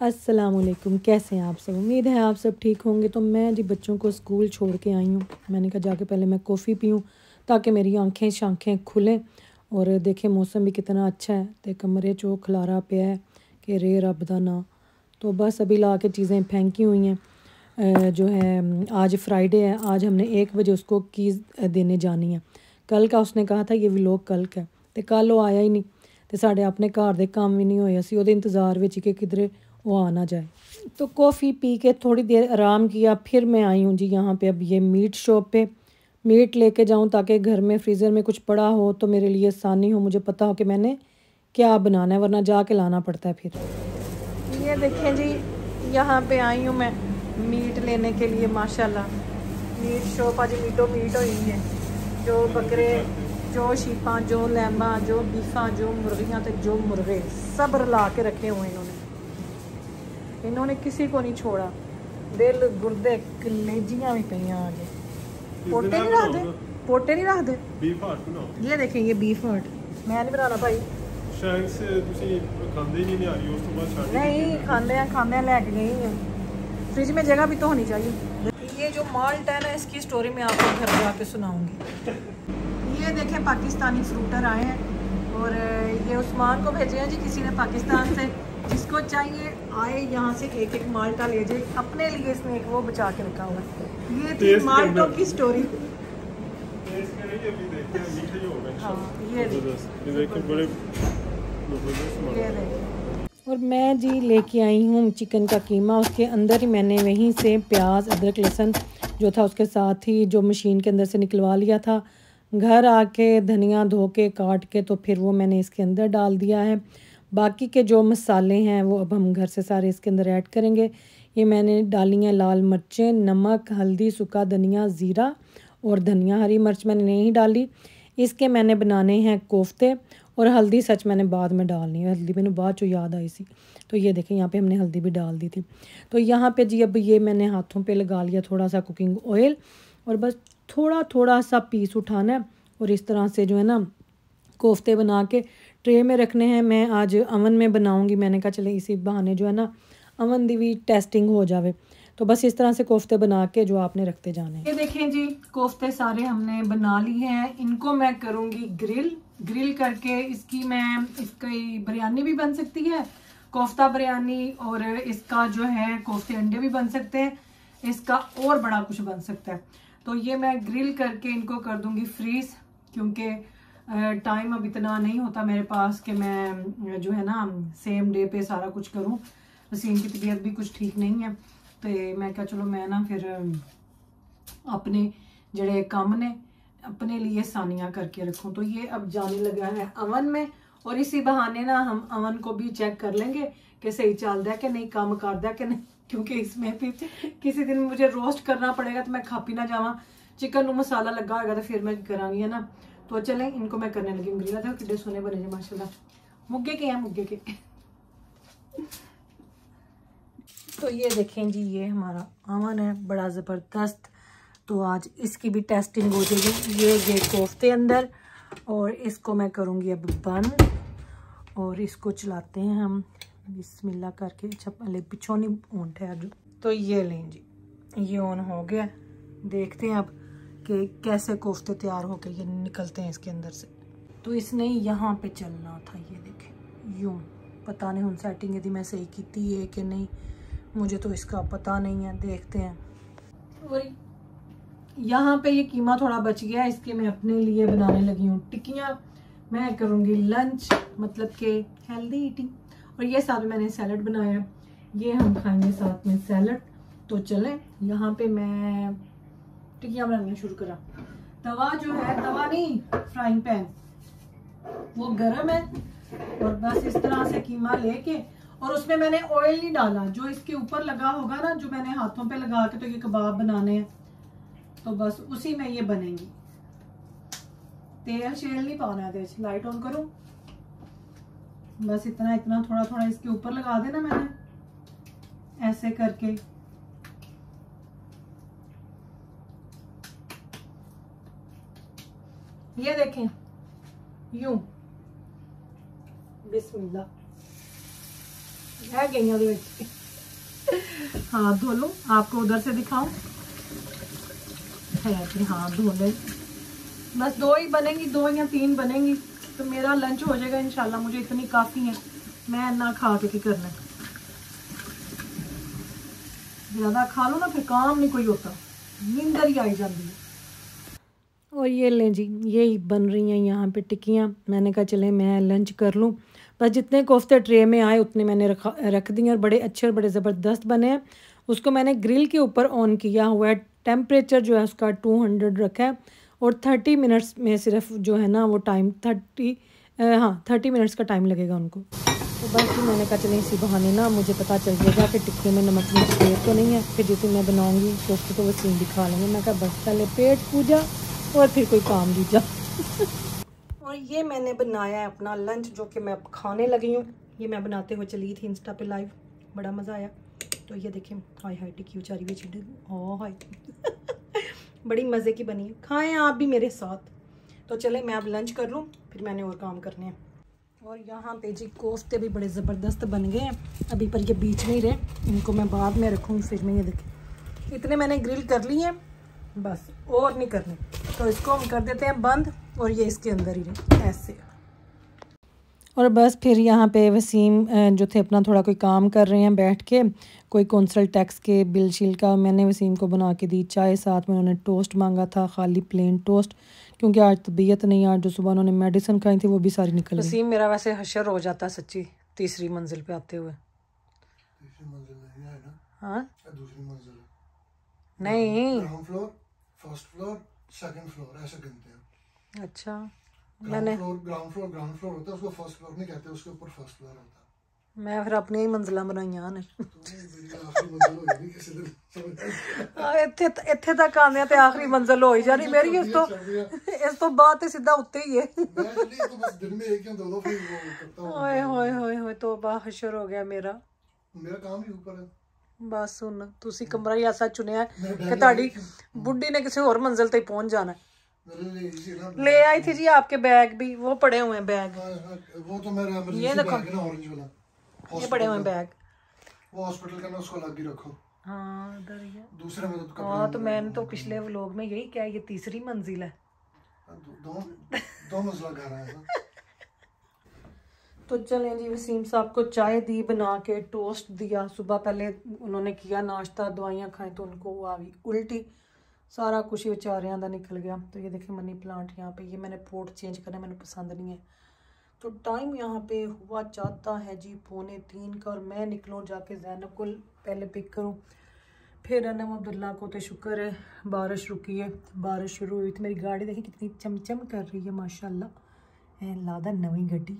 अस्सलामुअलैकुम, कैसे हैं आप सब। उम्मीद है आप सब ठीक होंगे। तो मैं जी बच्चों को स्कूल छोड़ के आई हूँ। मैंने कहा जाके पहले मैं कॉफ़ी पीऊँ ताकि मेरी आंखें शाखें खुलें। और देखें मौसम भी कितना अच्छा है, तो कमरे चो खलारा पे है कि रे रब दा ना। तो बस अभी ला के चीज़ें फेंकी हुई हैं। जो है आज फ्राइडे है, आज हमने 1 बजे उसको कीज़ देने जानी है। कल का उसने कहा था ये व्लॉग कल का, तो कल वो आया ही नहीं। तो साढ़े अपने घर के काम भी नहीं होए, असी ਉਹਦੇ इंतज़ार ਵਿੱਚ कि किधरे वो आ ना जाए। तो कॉफ़ी पी के थोड़ी देर आराम किया, फिर मैं आई हूँ जी यहाँ पे अब ये मीट शॉप पे मीट लेके जाऊँ ताकि घर में फ्रीज़र में कुछ पड़ा हो तो मेरे लिए आसानी हो, मुझे पता हो कि मैंने क्या बनाना है, वरना जाके लाना पड़ता है फिर। ये देखें जी, यहाँ पे आई हूँ मैं मीट लेने के लिए। माशाल्लाह मीट शॉप आज मीट हुई है। जो बकरे, जो शीपा, जो लैम्बा, जो बीफा, जो मुर्गियाँ तो जो मुर्गे सब रला के रखे हुए इन्होंने किसी को नहीं छोड़ा। दिल गुर्दे कलेजियाँ भी पई आगे। पोटे नहीं रख दे, पोटे नहीं रख दे। बीफ हार्ट बनाओ। ये देखें, ये बीफ हार्ट मैं नहीं बनाना भाई। शायद से तुसी खांदे ही नहीं आ रही, उस तो बाद छाड़ नहीं खांदे हैं लेके गई हैं। फ्रिज में जगह भी तो होनी चाहिए। ये जो माल्ट है ना, इसकी स्टोरी मैं आपको घर जाके सुनाऊंगी। ये देखें पाकिस्तानी फ्रूटर आए हैं और ये उस्मान को भेजे हैं जी किसी ने पाकिस्तान से। जिसको चाहिए आए यहाँ से एक एक माल्टा ले जाए अपने लिए। इसने एक वो बचा के रखा हुआ है। ये थी माल्टों की स्टोरी। हाँ, और मैं जी लेके आई हूँ चिकन का कीमा। उसके अंदर ही मैंने वहीं से प्याज, अदरक, लहसुन जो था उसके साथ ही जो मशीन के अंदर से निकलवा लिया था। घर आके धनिया धो के काट के तो फिर वो मैंने इसके अंदर डाल दिया है। बाकी के जो मसाले हैं वो अब हम घर से सारे इसके अंदर ऐड करेंगे। ये मैंने डाली हैं लाल मिर्चें, नमक, हल्दी, सूखा धनिया, ज़ीरा और धनिया। हरी मिर्च मैंने नहीं डाली। इसके मैंने बनाने हैं कोफ्ते। और हल्दी सच मैंने बाद में डालनी है, हल्दी मैंने बाद जो याद आई सी। तो ये देखें यहाँ पे हमने हल्दी भी डाल दी थी। तो यहाँ पे जी अब ये मैंने हाथों पे लगा लिया थोड़ा सा कुकिंग ऑयल और बस थोड़ा थोड़ा सा पीस उठाना है और इस तरह से जो है ना कोफ्ते बना के ट्रे में रखने हैं। मैं आज अवन में बनाऊंगी। मैंने कहा चले इसी बहाने जो है ना अवन दी भी टेस्टिंग हो जावे। तो बस इस तरह से कोफ्ते बना के जो आपने रखते जाने हैं। ये देखें जी, कोफ्ते सारे हमने बना लिए हैं। इनको मैं करूंगी ग्रिल करके। इसकी बिरयानी भी बन सकती है, कोफ्ता बिरयानी। और इसका जो है कोफ्ते अंडे भी बन सकते हैं। इसका और बड़ा कुछ बन सकता है। तो ये मैं ग्रिल करके इनको कर दूंगी फ्रीज, क्योंकि टाइम अब इतना नहीं होता मेरे पास कि मैं जो है ना सेम डे पे सारा कुछ करूं। वसीम की तबीयत भी कुछ ठीक नहीं है, तो मैं क्या चलो मैं ना फिर अपने जड़े काम ने अपने लिए सानिया करके रखूं। तो ये अब जाने लगा है अवन में और इसी बहाने ना हम अवन को भी चेक कर लेंगे कि सही चलता है कि नहीं, काम करता है कि नहीं। क्योंकि इसमें भी किसी दिन मुझे रोस्ट करना पड़ेगा तो मैं खा पी ना जावा। चिकन में मसाला लगा होगा तो फिर मैं करांगी, है ना। तो चलें इनको मैं करने लगी। ग्रिल था कितने सोने बने जी माशाल्लाह। मुग्गे के हैं, मुग्गे के। तो ये देखें जी, ये हमारा अवन है बड़ा ज़बरदस्त। तो आज इसकी भी टेस्टिंग हो जाएगी। ये कोफ्ते अंदर और इसको मैं करूँगी अब बंद और इसको चलाते हैं हम बिस्मिल्लाह करके। अच्छा पहले पिछों नहीं ऑन ठहर जो। तो ये लें जी, ये ऑन हो गया। देखते हैं अब कि कैसे कोफ्ते तैयार होकर ये निकलते हैं इसके अंदर से। तो इसने यहाँ पे चलना था, ये देखें यूँ। पता नहीं हम सेटिंग यदि मैं सही की है कि नहीं, मुझे तो इसका पता नहीं है। देखते हैं। और यहाँ पे ये कीमा थोड़ा बच गया, इसके मैं अपने लिए बनाने लगी हूँ टिक्कियाँ। मैं करूँगी लंच, मतलब कि हेल्दी ईटिंग। और ये साथ में मैंने सैलड बनाया, ये हम खाएंगे साथ में सैलड। तो चलें यहाँ पे मैं टिक्कियाँ बनाना शुरू करा। तवा जो है, तवा नहीं फ्राइंग पैन, वो गर्म है। और बस इस तरह से कीमा लेके और उसमें मैंने ऑयल नहीं डाला। जो इसके ऊपर लगा होगा ना, जो मैंने हाथों पे लगा के तो ये कबाब बनाने हैं, तो बस उसी में ये बनेंगी। तेल शेल नहीं पाना है। लाइट ऑन करूं, बस इतना इतना थोड़ा थोड़ा इसके ऊपर लगा देना मैंने ऐसे करके। ये देखें यूं, बिस्मिल्लाह। है गई हाथ धो लूं, आपको उधर से दिखाऊं है कि हाँ धो ले। बस 2 ही बनेंगी, 2 या 3 बनेंगी तो मेरा लंच हो जाएगा इंशाल्लाह। मुझे इतनी काफ़ी है, मैं ना खा के करना, ज़्यादा खा लो ना फिर काम नहीं कोई होता, नींदर ही आई जाती है। और ये लें जी, यही बन रही हैं यहाँ पे टिक्कियाँ। मैंने कहा चले मैं लंच कर लूँ। बस जितने कोफ्ते ट्रे में आए उतने मैंने रख दिए और बड़े अच्छे और बड़े ज़बरदस्त बने हैं। उसको मैंने ग्रिल के ऊपर ऑन किया हुआ है, टेम्परेचर जो है उसका 200 रखा है और 30 मिनट्स में सिर्फ जो है ना वो टाइम 30 मिनट्स का टाइम लगेगा उनको। तो बस फिर मैंने कहा चलें इसी बहाने ना मुझे पता चल जाएगा कि टिक्के में नमक मिर्च तेल तो नहीं है, फिर जिसे मैं बनाऊँगी कोफ्ते तो वसीम भी खा लेंगे। मैं कहा बस पहले पेट पूजा और फिर कोई काम दीजा। और ये मैंने बनाया है अपना लंच जो कि मैं अब खाने लगी हूँ। ये मैं बनाते हुए चली थी इंस्टा पे लाइव, बड़ा मज़ा आया। तो ये देखें, हाय हाय टिक्की उचारी हुई चिड़ी, ओह हाय बड़ी मज़े की बनी है, खाएं आप भी मेरे साथ। तो चले मैं अब लंच कर लूँ, फिर मैंने और काम करने हैं। और यहाँ पे जी कोफ्ते भी बड़े ज़बरदस्त बन गए हैं अभी, पर ये बीच में ही रहे, इनको मैं बाद में रखूँगी फ्रिज में। ये देखें इतने मैंने ग्रिल कर लिए हैं, बस और नहीं करने। तो इसको हम कर देते हैं बंद और ये इसके अंदर ही रहे ऐसे। और बस फिर यहाँ पे वसीम जो थे अपना थोड़ा कोई काम कर रहे हैं बैठ के, कोई कौंसल टैक्स के बिल शील का। मैंने वसीम को बना के दी चाय, साथ में उन्होंने टोस्ट मांगा था, खाली प्लेन टोस्ट, क्योंकि आज तबीयत नहीं, आज जो सुबह उन्होंने मेडिसिन खाई थी वो भी सारी निकल गई। वसीम मेरा वैसे हशर हो जाता सच्ची 3री मंजिल पे आते हुए। हाँ नहीं, फर्स्ट फ्लोर सेकंड फ्लोर ऐसे गिनते हैं। अच्छा मैंने ग्राउंड फ्लोर होता है, उसको फर्स्ट फ्लोर नहीं कहते, उसके ऊपर फर्स्ट फ्लोर होता है। मैं फिर अपनी ही मंजिला बनाईयां ने इत्थे तक आने ते आखिरी मंजिल हो ही जानी मेरी। इस तो बाद ते सीधा उत्ते ही है। ओए होए होए होए तौबा, हशर हो गया मेरा काम ही ऊपर है। बस हुन तुसी कमरा ही ऐसा चुनिया कि ताड़ी बुड्ढी ने किसी और मंजिल तक पहुंच जाना। ले आई थी जी आपके बैग भी, वो पड़े हुए हैं बैग, वो तो मेरा ये देखो ऑरेंज वाला, ये पड़े हुए हैं बैग, वो हॉस्पिटल का ना, उसको अलग ही रखो। हाँ उधर ही है दूसरे में तो हाँ, तो मैंने तो पिछले व्लॉग में यही क्या ये 3री मंजिल है, दो मंजिला घर है। तो चलें जी, वसीम साहब को चाय दी बना के, टोस्ट दिया। सुबह पहले उन्होंने किया नाश्ता, दवाइयाँ खाएं तो उनको आ गई उल्टी, सारा कुछ ही बेचारियां दा निकल गया। तो ये देखिए मनी प्लांट यहाँ पे, ये मैंने पोट चेंज करना, मैंने पसंद नहीं है। तो टाइम यहाँ पे हुआ चाहता है जी 2:45 का, और मैं निकलूँ जाके ज़ैनब को पहले पिक करूँ, फिर अनम अब्दुल्ला को। तो शुक्र है बारिश रुकी है, बारिश शुरू हुई थी। मेरी गाड़ी देखिए कितनी चमचम कर रही है माशाल्लाह, है लादा नवी गड्डी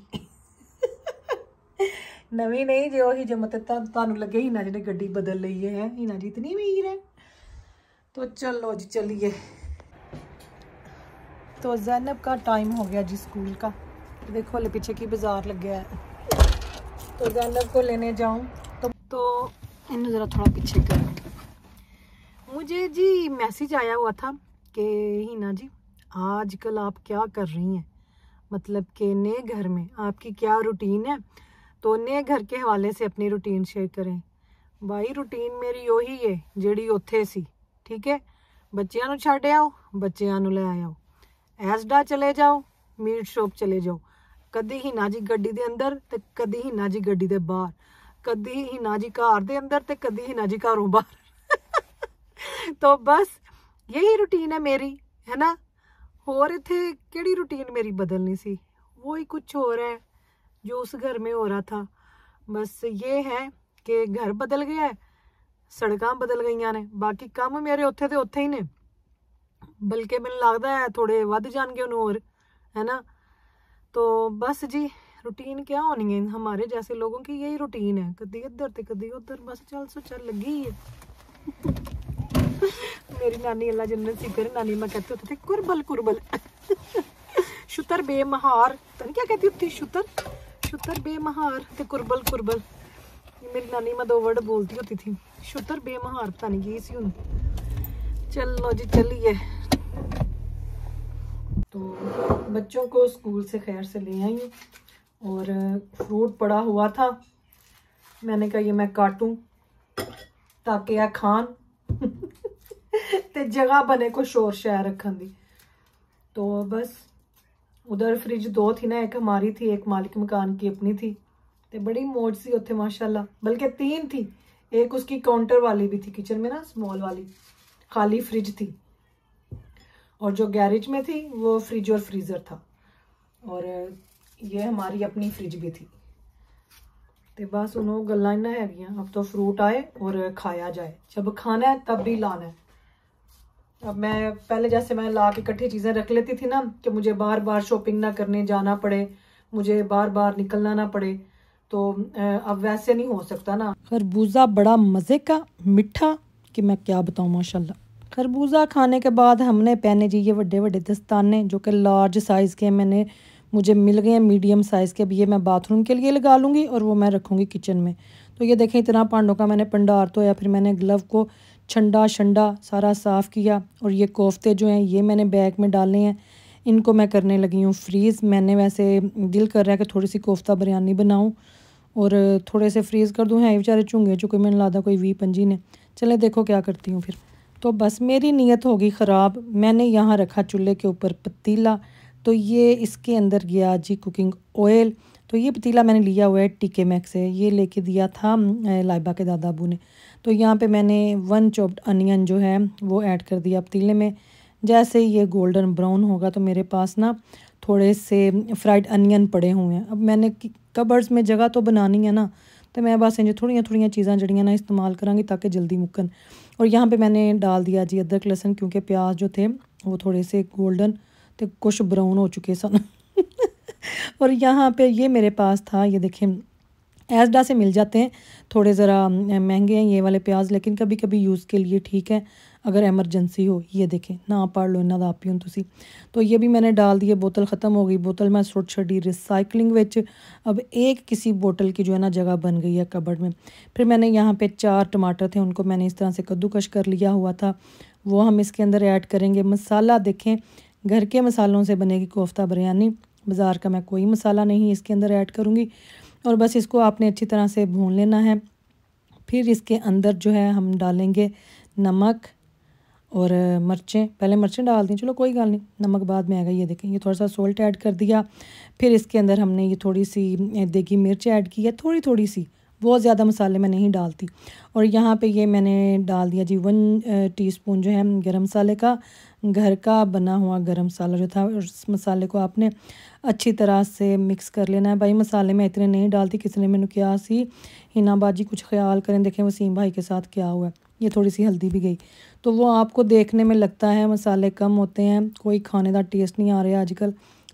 नवी नहीं जो ही जो मतलब तुहानू लगे ही ना जिन्हें गड्डी बदल ली है ही ना जी, इतनी अमीर है। तो चलो जी चलिए। तो ज़ैनब का टाइम हो गया जी स्कूल का, देखो वाले पीछे की बाजार लग गया है। तो ज़ैनब को लेने जाऊं तो इन्हें ज़रा थोड़ा पीछे कर। मुझे जी मैसेज आया हुआ था कि हिना जी आजकल आप क्या कर रही हैं, मतलब कि नए घर में आपकी क्या रूटीन है, तो नए घर के हवाले से अपनी रूटीन शेयर करें। भाई रूटीन मेरी वही है जिहड़ी उत्थे सी, ठीक है। बच्चियां नूं छड्ड आओ, बच्चियां नूं लै आओ, एसडा चले जाओ, मीट शॉप चले जाओ, कदी हिना जी गड्डी दे अंदर ते कदी हिना जी गड्डी दे बाहर, कदी हिना जी घर दे अंदर ते कदी हिना जी घरों बाहर तो बस यही रूटीन है मेरी, है ना। होर इत्थे केड़ी रूटीन मेरी बदलनी सी, वही कुछ और है जो उस घर में हो रहा था। बस ये है कि घर बदल गया है, सड़कां बदल गई ने, बाकी काम मेरे उत्थे ते उत्थे ही ने, बल्कि मैनूं लगदा है थोड़े वध जाणगे हुण होर, है ना। तो बस जी रूटीन क्या होनी है, हमारे जैसे लोगों की यही रूटीन है, कदी इधर ते कदी उधर, बस चल सो चल लगी ही है मेरी नानी अल्लाह जन्नत सी करे, नानी माँ कहते होते थे कुरबल कुरबल शुतर बेमहार, पता नहीं क्या कहती होती, शुतर बेमहार ते कुरबल कुरबल। मेरी नानी माँ 2 वर्ड बोलती होती थी, शुतर बेमहार पता नहीं की सी हुन। चलो जी चलिए। तो बच्चों को स्कूल से खैर से ले आई और फ्रूट पड़ा हुआ था, मैंने कहा ये मैं काटूं ताकि यह खान ते जगह बने को शोर शहर रखन दी। तो बस उधर फ्रिज दो थी ना, एक हमारी थी एक मालिक मकान की अपनी थी। ते बड़ी मौज सी उत्थे माशाल्लाह, बल्कि 3 थी, एक उसकी काउंटर वाली भी थी किचन में ना, स्मॉल वाली, खाली फ्रिज थी, और जो गैरेज में थी वो फ्रिज और फ्रीज़र था, और ये हमारी अपनी फ्रिज भी थी। तो बस उन्होंने गल्लां इन्ना हैगियां, अब तो फ्रूट आए और खाया जाए, जब खाना है तब भी लाना है। अब मैं पहले जैसे मैं ला के इकट्ठी चीज़ें रख लेती थी ना, कि मुझे बार बार शॉपिंग ना करने जाना पड़े, मुझे बार बार निकलना ना पड़े, तो अब वैसे नहीं हो सकता ना। खरबूजा बड़ा मज़े का मीठा कि मैं क्या बताऊँ माशाल्लाह। खरबूजा खाने के बाद हमने पहने जी ये बड़े बड़े दस्ताने, जो कि लार्ज साइज़ के मुझे मिल गए हैं, मीडियम साइज़ के। अब ये मैं बाथरूम के लिए लगा लूँगी और वो मैं रखूँगी किचन में। तो ये देखें इतना पांडों का मैंने भंडार धोया, फिर मैंने ग्लव को छंडा शंडा सारा साफ़ किया, और ये कोफ्ते जो हैं ये मैंने बैग में डाले हैं, इनको मैं करने लगी हूँ फ्रीज़। मैंने वैसे दिल कर रहा है कि थोड़ी सी कोफ्ता बिरयानी बनाऊँ और थोड़े से फ्रीज़ कर दूँ। है बेचारे चुंगे चुके, मैंने लादा कोई 20-25 ने। चले देखो क्या करती हूँ फिर। तो बस मेरी नीयत होगी ख़राब। मैंने यहाँ रखा चूल्हे के ऊपर पतीला, तो ये इसके अंदर गया जी कुकिंग ऑयल। तो ये पतीला मैंने लिया हुआ है टीके मैक्स से, ये लेके दिया था लाइबा के दादा अबू ने। तो यहाँ पे मैंने 1 चॉप्ड अनियन जो है वो ऐड कर दिया पतीले में। जैसे ही ये गोल्डन ब्राउन होगा तो मेरे पास ना थोड़े से फ्राइड अनियन पड़े हुए हैं। अब मैंने कबर्ड्स में जगह तो बनानी है ना, तो मैं बस इंज थोड़ियां थोड़ियां चीज़ां जड़ियां ना इस्तेमाल करांगी ताकि जल्दी मुक्कन। और यहाँ पे मैंने डाल दिया जी अदरक लहसुन, क्योंकि प्याज जो थे वो थोड़े से गोल्डन तो कुछ ब्राउन हो चुके सन। और यहाँ पे ये मेरे पास था, ये देखें एसडा से मिल जाते हैं, थोड़े ज़रा महंगे हैं ये वाले प्याज, लेकिन कभी कभी यूज़ के लिए ठीक है अगर एमरजेंसी हो। ये देखें ना पढ़ लो इन्ना दा आप ही तुसी। तो ये भी मैंने डाल दिए। बोतल ख़त्म हो गई, बोतल मैं सुट छड़ी रिसाइकलिंग विच। अब एक किसी बोतल की जो है ना जगह बन गई है कबर्ड में। फिर मैंने यहाँ पे 4 टमाटर थे, उनको मैंने इस तरह से कद्दूकश कर लिया हुआ था, वो हम इसके अंदर ऐड करेंगे। मसाला देखें घर के मसालों से बनेगी कोफ्ता बिरयानी, बाज़ार का मैं कोई मसाला नहीं इसके अंदर ऐड करूँगी। और बस इसको आपने अच्छी तरह से भून लेना है। फिर इसके अंदर जो है हम डालेंगे नमक और मिर्चें। पहले मिर्चें डाल दी, चलो कोई गल नहीं, नमक बाद में आएगा। ये देखें ये थोड़ा सा सोल्ट ऐड कर दिया। फिर इसके अंदर हमने ये थोड़ी सी देगी मिर्च ऐड की है, थोड़ी थोड़ी सी, बहुत ज़्यादा मसाले में नहीं डालती। और यहाँ पे ये मैंने डाल दिया जी 1 टीस्पून जो है गरम मसाले का, घर का बना हुआ गरम मसाला जो था। और इस मसाले को आपने अच्छी तरह से मिक्स कर लेना है। भाई मसाले मैं इतने नहीं डालती, किसी ने मैंने क्या सी हिना बाजी कुछ ख्याल करें, देखें वसीम भाई के साथ क्या हुआ। ये थोड़ी सी हल्दी भी गई, तो वो आपको देखने में लगता है मसाले कम होते हैं, कोई खाने का टेस्ट नहीं आ रहा आजकल,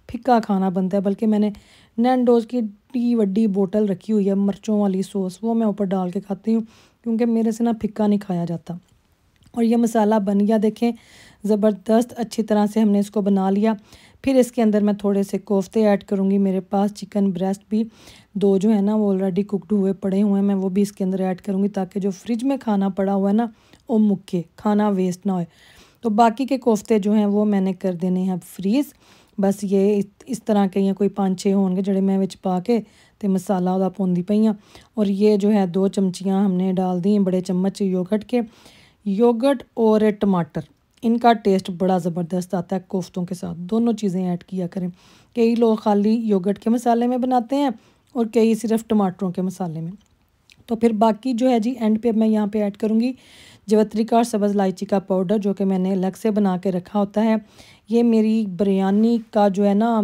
फिक्का खाना बनता है। बल्कि मैंने नैंडोज़ की टी वड्डी बोतल रखी हुई है मिर्चों वाली सॉस, वो मैं ऊपर डाल के खाती हूँ, क्योंकि मेरे से ना फिक्का नहीं खाया जाता। और ये मसाला बन गया देखें ज़बरदस्त, अच्छी तरह से हमने इसको बना लिया। फिर इसके अंदर मैं थोड़े से कोफ्ते ऐड करूँगी। मेरे पास चिकन ब्रेस्ट भी 2 जो है ना वो ऑलरेडी कुकड हुए पड़े हुए हैं, मैं वो भी इसके अंदर ऐड करूँगी, ताकि जो फ्रिज में खाना पड़ा हुआ है ना वो मुक्के, खाना वेस्ट ना हो। तो बाकी के कोफ्ते जो हैं वो मैंने कर देने हैं फ्रीज़। बस ये इस तरह के कोई 5-6 होंगे जड़े मैं विच पा के ते मसाला उदा पाउंदी पई आं। और ये जो है 2 चमचियाँ हमने डाल दी बड़े चम्मच योगर्ट के। योगर्ट और टमाटर, इनका टेस्ट बड़ा ज़बरदस्त आता है कोफ्तों के साथ, दोनों चीज़ें ऐड किया करें। कई लोग खाली योगर्ट के मसाले में बनाते हैं और कई सिर्फ टमाटरों के मसाले में। तो फिर बाकी जो है जी एंड पे मैं यहाँ पे ऐड करूँगी जवत्री का सब्ज़ इलायची का पाउडर, जो कि मैंने अलग से बना के रखा होता है। ये मेरी बिरयानी का जो है ना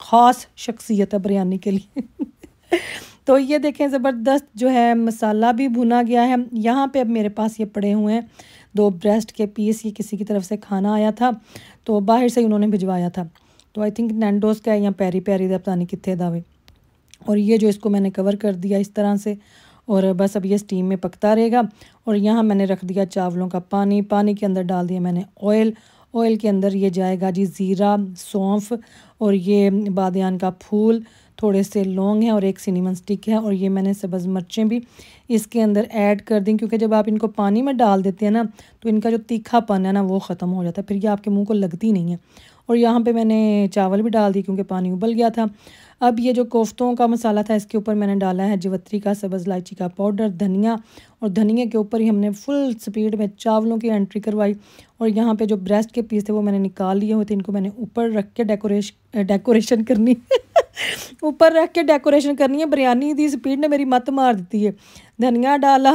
ख़ास शख्सियत है बिरयानी के लिए। तो ये देखें ज़बरदस्त जो है मसाला भी भुना गया है। यहाँ पे अब मेरे पास ये पड़े हुए हैं 2 ब्रेस्ट के पीस। ये किसी की तरफ से खाना आया था तो बाहर से उन्होंने भिजवाया था, तो आई थिंक नैंडोज़ का है या पेरी पेरी दा पता नहीं कितने दावे। और ये जो इसको मैंने कवर कर दिया इस तरह से, और बस अब ये स्टीम में पकता रहेगा। और यहाँ मैंने रख दिया चावलों का पानी, पानी के अंदर डाल दिया मैंने ऑयल, ऑयल के अंदर ये जाएगा जी ज़ीरा, सौंफ और ये बादियान का फूल, थोड़े से लौंग हैं और एक सिनेमन स्टिक है। और ये मैंने सब्ज़ मिर्चें भी इसके अंदर ऐड कर दी, क्योंकि जब आप इनको पानी में डाल देते हैं ना तो इनका जो तीखापन है ना वो ख़त्म हो जाता है, फिर ये आपके मुंह को लगती नहीं है। और यहाँ पे मैंने चावल भी डाल दी क्योंकि पानी उबल गया था। अब ये जो कोफ्तों का मसाला था इसके ऊपर मैंने डाला है जवत्री का सब्ज़ इलायची का पाउडर, धनिया, और धनिया के ऊपर ही हमने फुल स्पीड में चावलों की एंट्री करवाई। और यहाँ पे जो ब्रेस्ट के पीस थे वो मैंने निकाल लिए हुए थे, इनको मैंने ऊपर रख के डेकोरेशन करनी ऊपर रख के डेकोरेशन करनी है। बिरयानी दी स्पीड ने मेरी मत मार दी है। धनिया डाला,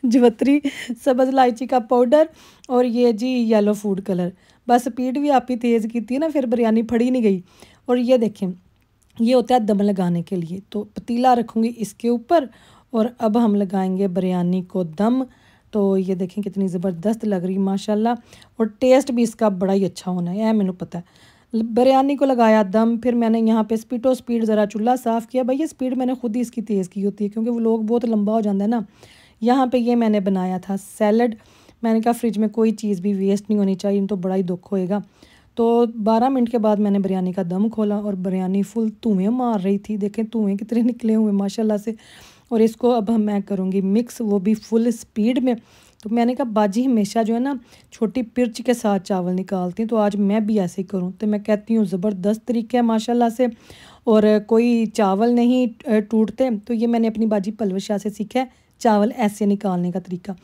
जवत्री, सब्ज़ इलायची का पाउडर और ये जी येलो फूड कलर, बस स्पीड भी आप ही तेज़ की थी ना, फिर बिरयानी फड़ी नहीं गई। और ये देखें, ये होता है दम लगाने के लिए। तो पतीला रखूँगी इसके ऊपर और अब हम लगाएंगे बिरयानी को दम। तो ये देखें कितनी ज़बरदस्त लग रही माशाल्लाह, और टेस्ट भी इसका बड़ा ही अच्छा होना है, मैंने पता है। बिरयानी को लगाया दम, फिर मैंने यहाँ पे स्पीड ज़रा चूल्हा साफ़ किया। भाई ये स्पीड मैंने खुद ही इसकी तेज़ की होती है क्योंकि वो लोग बहुत लंबा हो जाता है ना। यहाँ पे ये मैंने बनाया था सैलड। मैंने कहा फ्रिज में कोई चीज़ भी वेस्ट नहीं होनी चाहिए, तो बड़ा ही दुख होएगा। तो 12 मिनट के बाद मैंने बिरयानी का दम खोला और बिरयानी फुल धुएँ मार रही थी। देखें धुएँ कितने निकले हुए माशाल्लाह से। और इसको अब मैं करूँगी मिक्स, वो भी फुल स्पीड में। तो मैंने कहा बाजी हमेशा जो है ना छोटी पिर्च के साथ चावल निकालती हैं, तो आज मैं भी ऐसे ही करूँ। तो मैं कहती हूँ ज़बरदस्त तरीका है माशाल्लाह से, और कोई चावल नहीं टूटते। तो ये मैंने अपनी बाजी पलवश शाह से सीखा है, चावल ऐसे निकालने का तरीका।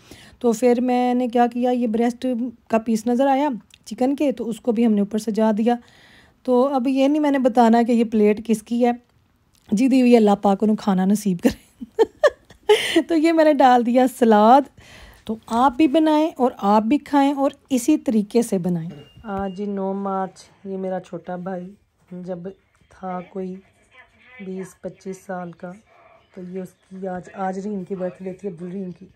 तो फिर मैंने क्या किया, ये ब्रेस्ट का पीस नज़र आया चिकन के, तो उसको भी हमने ऊपर सजा दिया। तो अब ये नहीं मैंने बताना कि ये प्लेट किसकी है, जी दी हुई अल्लाह पाक उन्हें खाना नसीब करे। तो ये मैंने डाल दिया सलाद। तो आप भी बनाएं और आप भी खाएं और इसी तरीके से बनाएं। आज जी 9 मार्च, ये मेरा छोटा भाई जब था कोई 20-25 साल का, तो ये उसकी आज रीन की बर्थडे थी, अब्दुल रीन की,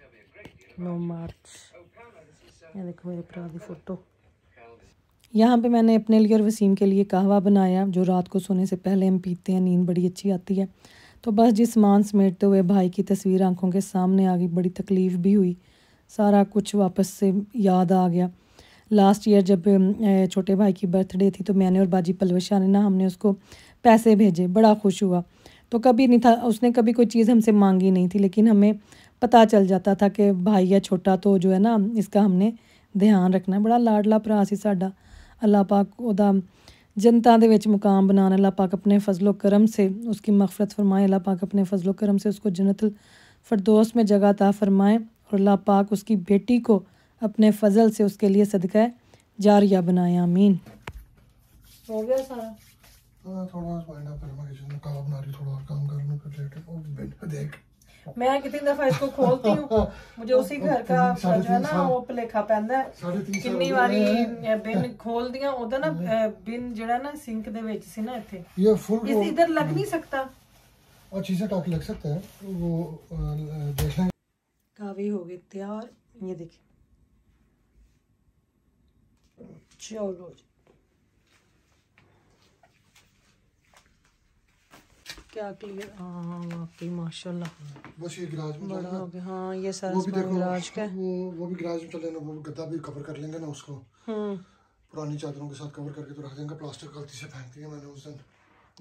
9 मार्च। ये देखो मेरे भरा की फ़ोटो। यहाँ पे मैंने अपने लिए और वसीम के लिए कहवा बनाया, जो रात को सोने से पहले हम पीते हैं, नींद बड़ी अच्छी आती है। तो बस जिस सामान समेटते हुए भाई की तस्वीर आंखों के सामने आ गई, बड़ी तकलीफ़ भी हुई, सारा कुछ वापस से याद आ गया। लास्ट ईयर जब छोटे भाई की बर्थडे थी तो मैंने और बाजी पलवशा ने ना, हमने उसको पैसे भेजे, बड़ा खुश हुआ। तो कभी नहीं था, उसने कभी कोई चीज़ हमसे मांगी नहीं थी, लेकिन हमें पता चल जाता था कि भाई है छोटा, तो जो है ना इसका हमने ध्यान रखना है। बड़ा लाडला भरा सी साडा, अल्लाह पाक ओदा जनता दे विच मुकाम बनाना, अल्लाह पाक अपने फजलो करम से उसकी मगफरत फरमाए, अल्लाह पाक अपने फजलो करम से उसको जन्नतुल फरदौस में जगह अता फरमाए, और अल्लाह पाक उसकी बेटी को अपने फजल से उसके लिए सदका जारिया बनाए, आमीन। हो गया सारा? थोड़ा किचन में काम बना रही, थोड़ा और काम कर लूं फिर लेट है। बेड देख, मैं कितनी दफा इसको खोलती हूँ, मुझे उसी घर का जो है ना वो भलेखा पैंदा है। कितनी बारी बिन खोल दिया, ओदा ना बिन जेड़ा ना सिंक दे विच सी ना, इथे ये फुल इधर लग नहीं सकता, और चीजें टाक लग सकता है, वो देख लेंगे। कावी हो गई तैयार, ये देखिए। चलो जी, क्या क्लियर, हाँ वाकई माशाल्लाह बस ये गराज में बड़ा हो गया। हाँ ये सारा वो भी देखो, गराज का, वो भी गराज में चले ना, वो गद्दा भी कवर कर लेंगे ना उसको, पुरानी चादरों के साथ कवर करके तो रख देंगे। प्लास्टिक गलती से फेंक दिया मैंने उस दिन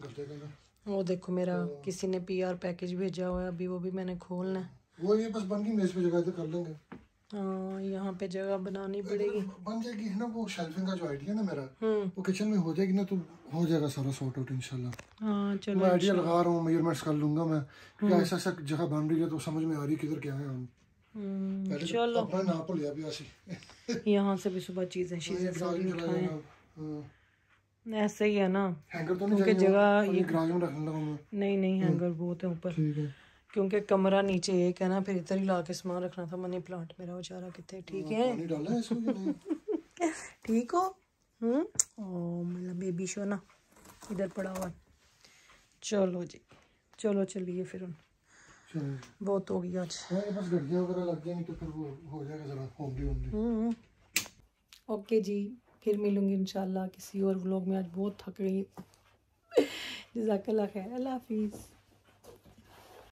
गद्दे का। वो देखो मेरा तो किसी ने PR पैकेज भेजा हुआ है, अभी वो भी मैंने खोलना है। वो ये बस बन गई, मेज पे जगह तो कर लेंगे। हाँ यहाँ पे जगह बनानी पड़ेगी, बन जाएगी है ना। वो शेल्फिंग का जो आइडिया ना मेरा, वो किचन में हो जाएगी ना, तो हो जाएगा सारा सॉर्ट आउट इंशाल्लाह। हाँ चलो, मैं आइडिया लगा रहा हूँ, मेजरमेंट्स कर लूंगा मैं, क्या ऐसा ऐसा जगह बन रही है तो समझ में आ रही है किधर क्या है। हम पहले चलो तो अपना नाप लिया भी ऐसे यहाँ से भी सुबह चीजें ऐसे ही है ना, हैंगर तो क्योंकि जगह ये गराज में रखने लगा मैं। नहीं हैंगर बहुत है ऊपर, ठीक है, क्योंकि कमरा नीचे एक है ना, फिर इधर ही ला के सामान रखना था। मनी प्लांट मेरा बेचारा कितने ठीक है, पानी डाला है इसमें कि नहीं? ठीक हो? ओ मतलब बेबी शो ना इधर पड़ा हुआ। चलो जी, चलो चलिए फिर, बहुत हो गया आज। बस गड्डियां वगैरह लग जाएंगी तो फिर वो हो जाएगा जरा होमली। ओके जी, फिर मिलूंगी इंशाल्लाह किसी और व्लॉग में। आज बहुत थक रही, जज़ाकल्लाह खैर, अल्लाह हाफिज़।